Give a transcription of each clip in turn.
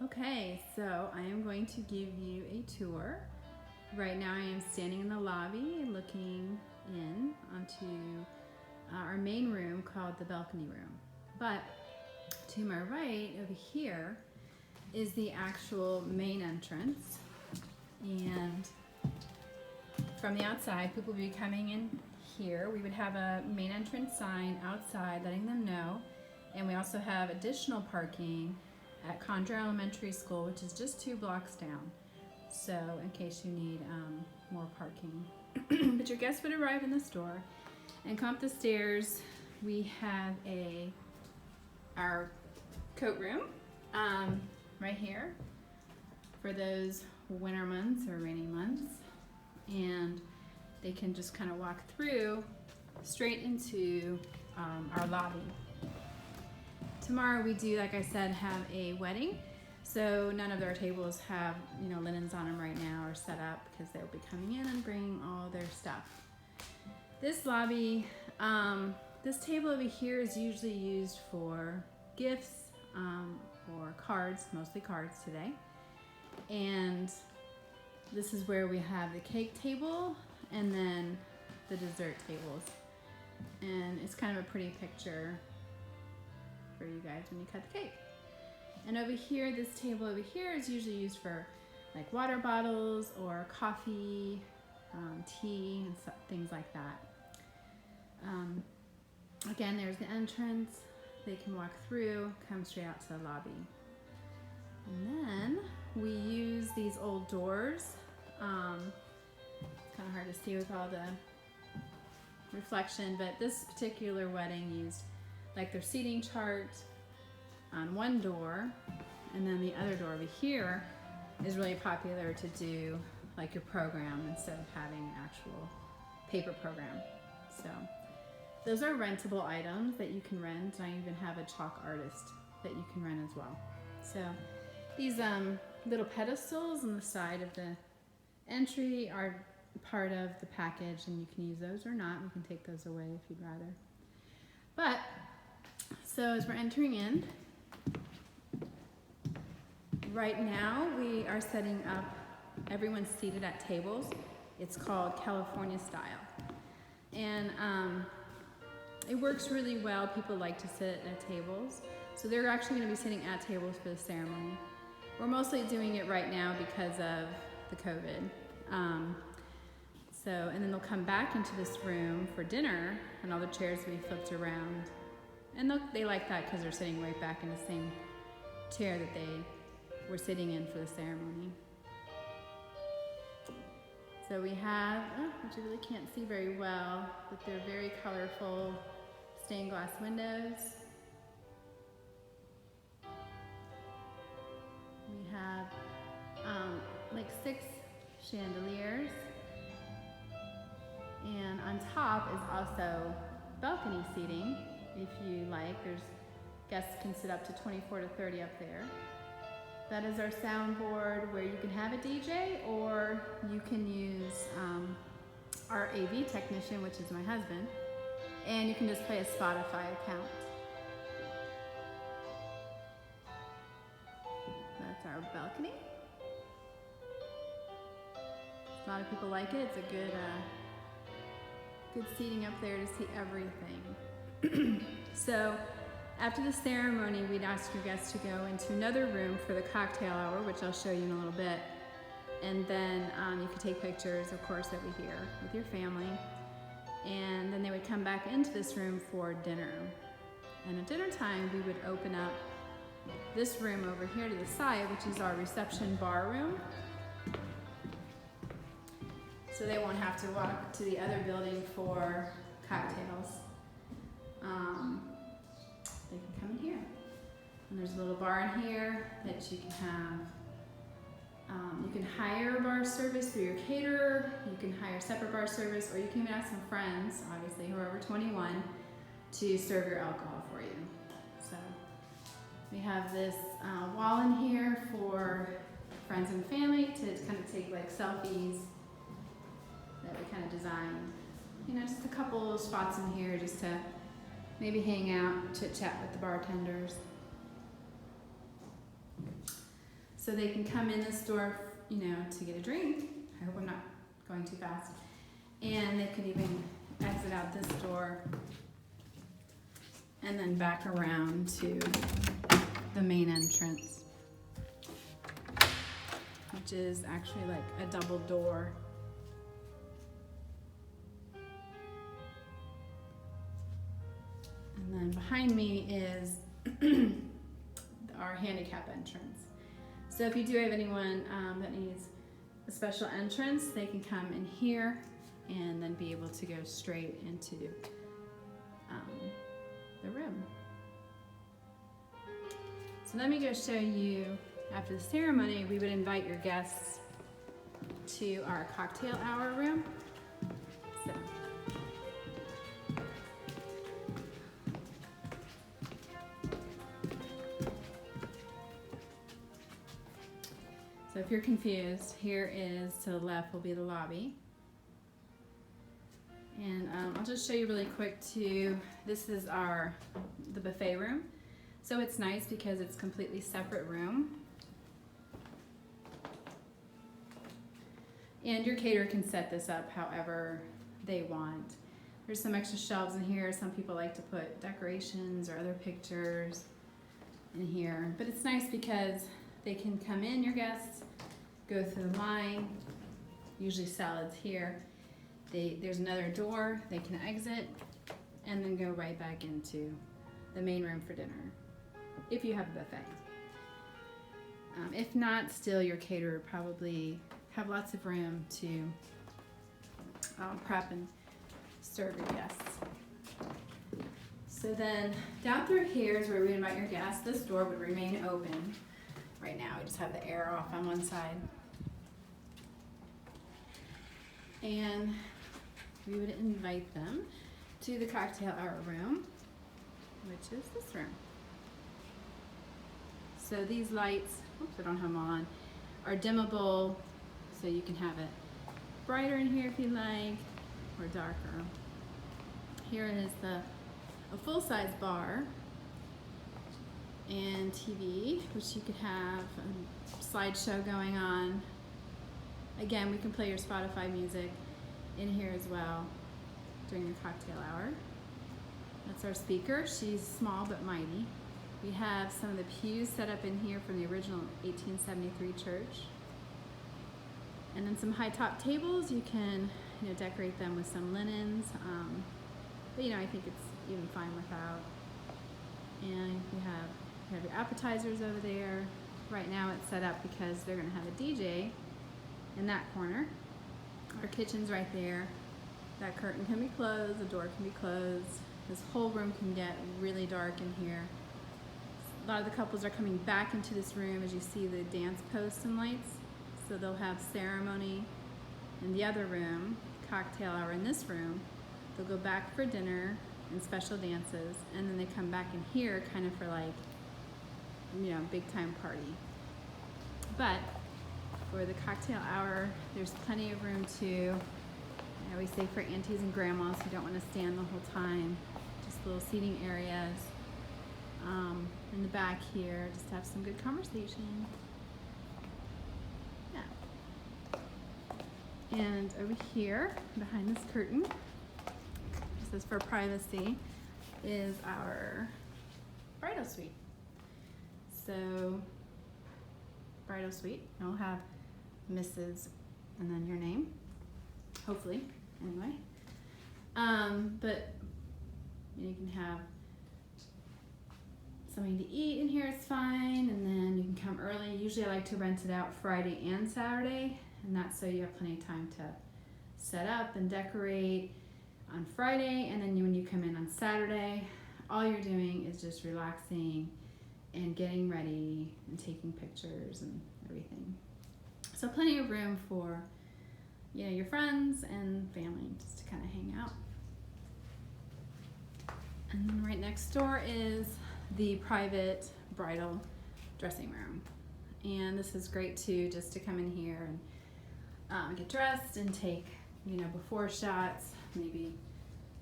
Okay, so I am going to give you a tour. Right now I am standing in the lobby looking in onto our main room called the balcony room. But to my right over here is the actual main entrance, and from the outside people will be coming in here. We would have a main entrance sign outside letting them know, and we also have additional parking at Contra Elementary School, which is just 2 blocks down, so in case you need more parking. But your guests would arrive in this door and come up the stairs. We have our coat room right here for those winter months or rainy months, and they can just kind of walk through straight into our lobby. Tomorrow we do, like I said, have a wedding, so none of our tables have linens on them right now or set up because they'll be coming in and bringing all their stuff. This lobby, this table over here is usually used for gifts or cards, mostly cards today. And this is where we have the cake table and then the dessert tables. And it's kind of a pretty picture for you guys when you cut the cake. And over here, this table over here is usually used for like water bottles or coffee, tea, and things like that. Again, there's the entrance. They can walk through, come straight out to the lobby. And then we use these old doors. It's kind of hard to see with all the reflection, but this particular wedding used like their seating chart on one door, and then the other door over here is really popular to do like your program instead of having actual paper program. So those are rentable items that you can rent. I even have a chalk artist that you can rent as well. So these little pedestals on the side of the entry are part of the package, and you can use those or not. You can take those away if you'd rather. But so as we're entering in, right now we are setting up, everyone's seated at tables. It's called California style. And it works really well. People like to sit at tables. So they're actually going to be sitting at tables for the ceremony. We're mostly doing it right now because of the COVID. And then they'll come back into this room for dinner, and all the chairs will be flipped around. And they like that because they're sitting right back in the same chair that they were sitting in for the ceremony. So we have, which you really can't see very well, but they're very colorful stained glass windows. We have like 6 chandeliers. And on top is also balcony seating. If you like, guests can sit up to 24 to 30 up there. That is our soundboard where you can have a DJ, or you can use our AV technician, which is my husband, and you can just play a Spotify account. That's our balcony. A lot of people like it. It's a good seating up there to see everything. So after the ceremony, we'd ask your guests to go into another room for the cocktail hour, which I'll show you in a little bit. And then you could take pictures, of course, over here with your family. And then they would come back into this room for dinner. And at dinner time, we would open up this room over here to the side, which is our reception bar room. So they won't have to walk to the other building for cocktails. They can come in here. And there's a little bar in here that you can have. You can hire bar service through your caterer. You can hire separate bar service, or you can even ask some friends, obviously, who are over 21, to serve your alcohol for you. So we have this wall in here for friends and family to kind of take like selfies that we kind of designed. Just a couple of spots in here just to maybe hang out, chit chat with the bartenders. So they can come in this door, you know, to get a drink. I hope I'm not going too fast. And they could even exit out this door and then back around to the main entrance, which is actually like a double door. And then behind me is our handicap entrance. So if you do have anyone that needs a special entrance, they can come in here and then be able to go straight into the room. So let me go show you, after the ceremony, we would invite your guests to our cocktail hour room. So if you're confused, here is to the left will be the lobby. And I'll just show you really quick too. This is the buffet room. So it's nice because it's completely separate room. And your caterer can set this up however they want. There's some extra shelves in here. Some people like to put decorations or other pictures in here. But it's nice because they can come in, your guests, go through the line, usually salads here. There's another door, they can exit, and then go right back into the main room for dinner, if you have a buffet. If not, still your caterer probably have lots of room to prep and serve your guests. So then down through here is where we invite your guests. This door would remain open. Right now we just have the air off on one side. And we would invite them to the cocktail hour room, which is this room. So these lights, oops, I don't have them on, are dimmable, so you can have it brighter in here if you like, or darker. Here is a full-size bar and TV, which you could have a slideshow going on. Again, we can play your Spotify music in here as well during the cocktail hour. That's our speaker. She's small but mighty. We have some of the pews set up in here from the original 1873 church. And then some high top tables. You can, you know, decorate them with some linens. But you know, I think it's even fine without. And you have your appetizers over there. Right now it's set up because they're gonna have a DJ in that corner. Our kitchen's right there. That curtain can be closed, the door can be closed. This whole room can get really dark in here. A lot of the couples are coming back into this room as you see the dance posts and lights. So they'll have ceremony in the other room, cocktail hour in this room. They'll go back for dinner and special dances, and then they come back in here kind of for like, you know, big time party. But for the cocktail hour, there's plenty of room too. I always say for aunties and grandmas who don't want to stand the whole time, just little seating areas in the back here, just to have some good conversation. Yeah. And over here, behind this curtain, this is for privacy, is our bridal suite. So, bridal suite, you'll have Mrs. and then your name, hopefully, anyway. But you can have something to eat in here, it's fine, and then you can come early. Usually I like to rent it out Friday and Saturday, and that's so you have plenty of time to set up and decorate on Friday, and then when you come in on Saturday, all you're doing is just relaxing and getting ready and taking pictures and everything. So plenty of room for, you know, your friends and family just to kind of hang out. And then right next door is the private bridal dressing room. And this is great too, just to come in here and get dressed and take, you know, before shots, maybe,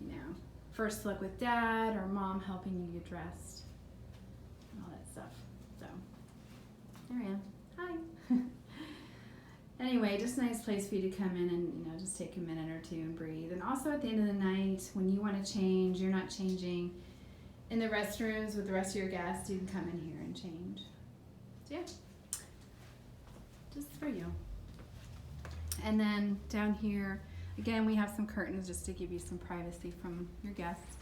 you know, first look with dad or mom helping you get dressed, and all that stuff. So, there I am. Hi. anyway, just a nice place for you to come in and, you know, just take a minute or two and breathe. And also at the end of the night, when you want to change, you're not changing in the restrooms with the rest of your guests, you can come in here and change. So yeah, just for you. And then down here, again, we have some curtains just to give you some privacy from your guests.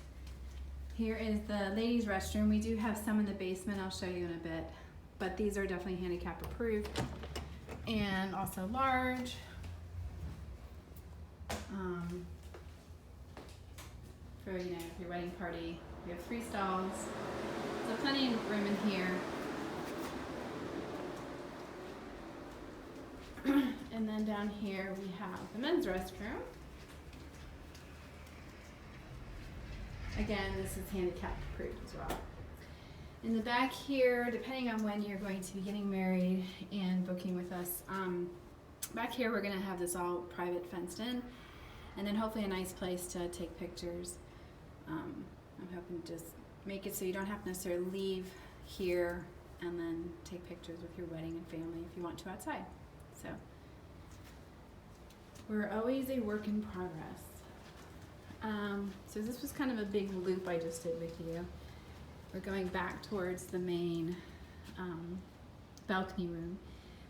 Here is the ladies' restroom. We do have some in the basement, I'll show you in a bit, but these are definitely handicap approved and also large. For, you know, your wedding party. We have 3 stalls, so plenty of room in here. And then down here we have the men's restroom. Again, this is handicap approved as well. In the back here, depending on when you're going to be getting married and booking with us, back here we're going to have this all private fenced in, and then hopefully a nice place to take pictures. I'm hoping to just make it so you don't have to necessarily leave here and then take pictures with your wedding and family if you want to outside. So we're always a work in progress. So this was kind of a big loop I just did with you. We're going back towards the main balcony room.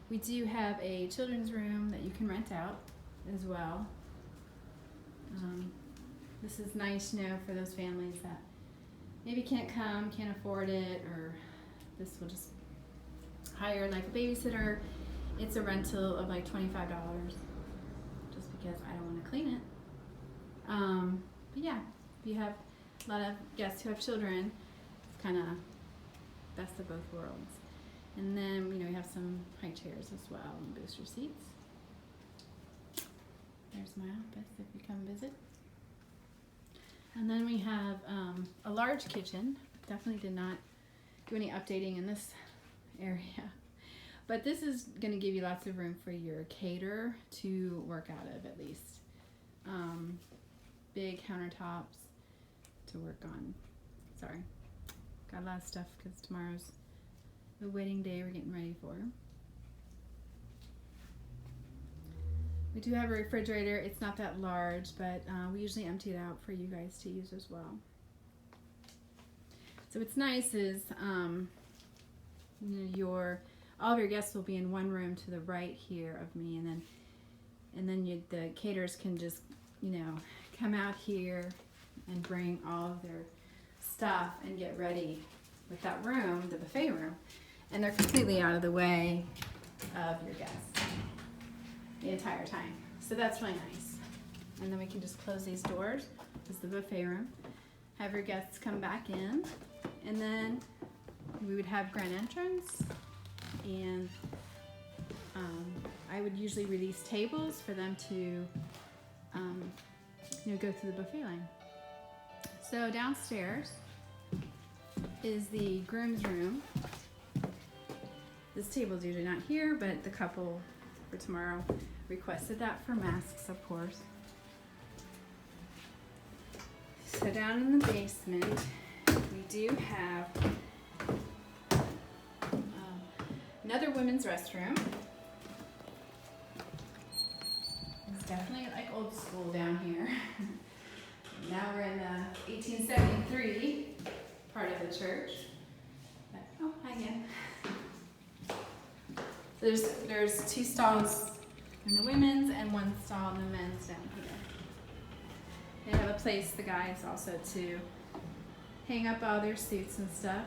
We do have a children's room that you can rent out as well. This is nice, you know, for those families that maybe can't come, can't afford it, or this will just hire like a babysitter. It's a rental of like $25 just because I don't want to clean it. But yeah, if you have a lot of guests who have children, it's kind of best of both worlds. And then, you know, we have some high chairs as well and booster seats. There's my office if you come visit. And then we have a large kitchen. Definitely did not do any updating in this area. But this is going to give you lots of room for your caterer to work out of at least. Big countertops to work on. Sorry. Got a lot of stuff because tomorrow's the wedding day we're getting ready for. We do have a refrigerator. It's not that large, but we usually empty it out for you guys to use as well. So what's nice is you know, all of your guests will be in one room to the right here of me, and then the caterers can just, you know, come out here and bring all of their stuff and get ready with that room, the buffet room, and they're completely out of the way of your guests the entire time. So that's really nice. And then we can just close these doors. This is the buffet room. Have your guests come back in, and then we would have grand entrance, and I would usually release tables for them to you know, go through the buffet line. So downstairs is the groom's room. This table's usually not here, but the couple for tomorrow requested that for masks, of course. So down in the basement, we do have another women's restroom. It's definitely like old school down here. Now we're in the 1873 part of the church. But, oh, hi again. So there's 2 stalls in the women's and 1 stall in the men's down here. They have a place, the guys also, to hang up all their suits and stuff.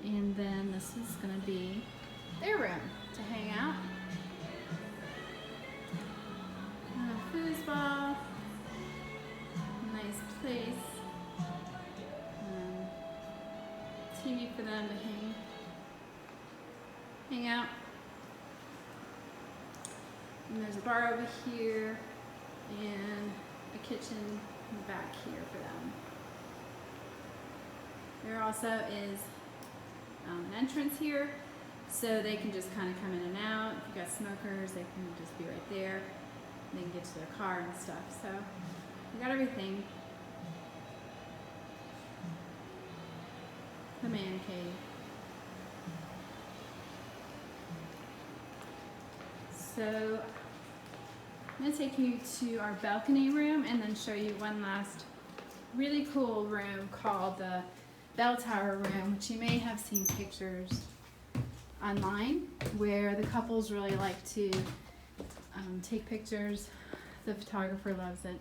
And then this is going to be their room to hang out. Foosball. Nice place. TV for them to hang out. And there's a bar over here and a kitchen in the back here for them. There also is an entrance here, so they can just kind of come in and out. If you got smokers, they can just be right there. They can get to their car and stuff. So we got everything. The man cave. So I'm going to take you to our balcony room and then show you one last really cool room called the bell tower room, which you may have seen pictures online where the couples really like to take pictures. The photographer loves it.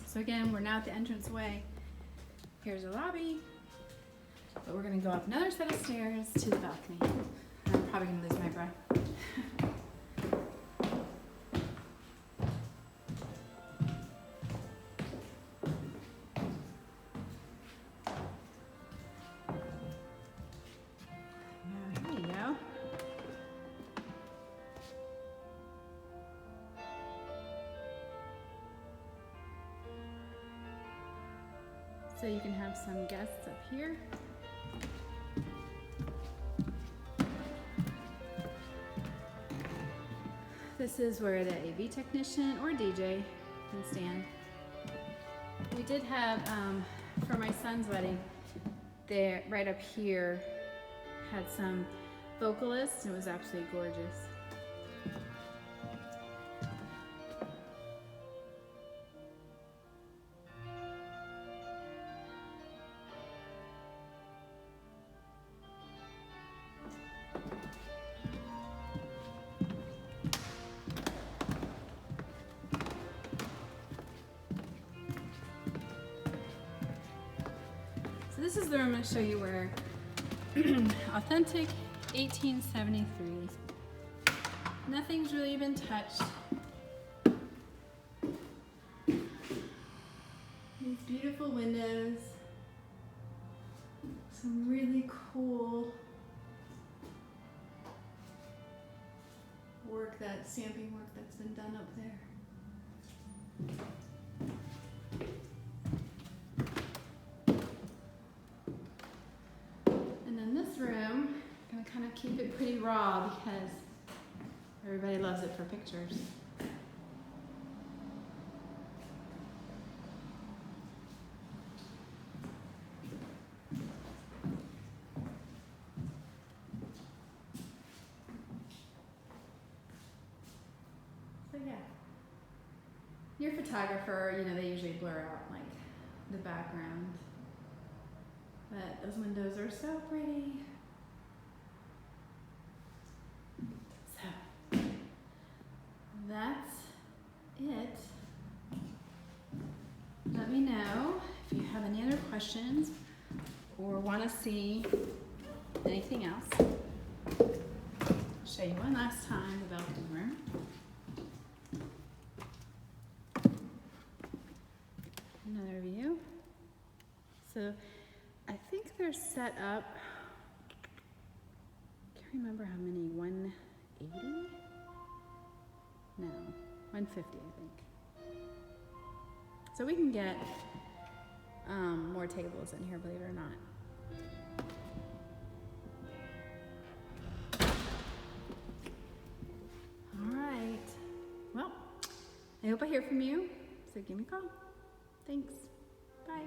So again, we're now at the entranceway. Here's the lobby, but we're going to go up another set of stairs to the balcony. I'm probably going to lose my breath. There you go. So you can have some guests up here. This is where the AV technician or DJ can stand. We did have, for my son's wedding, there, right up here, had some vocalists. It was absolutely gorgeous. This is the room I'm going to show you where authentic 1873. Nothing's really been touched. These beautiful windows. Some really cool work, that stamping work that's been done up there. Room, I'm gonna kind of keep it pretty raw because everybody loves it for pictures. So yeah, your photographer, you know, they usually blur out like the background, but those windows are so pretty. That's it. Let me know if you have any other questions or want to see anything else. I'll show you one last time the balcony room. Another view. So I think they're set up, I can't remember how many, 180? No, 150 I think. So we can get more tables in here, believe it or not. All right. Well, I hope I hear from you, so give me a call. Thanks. Bye.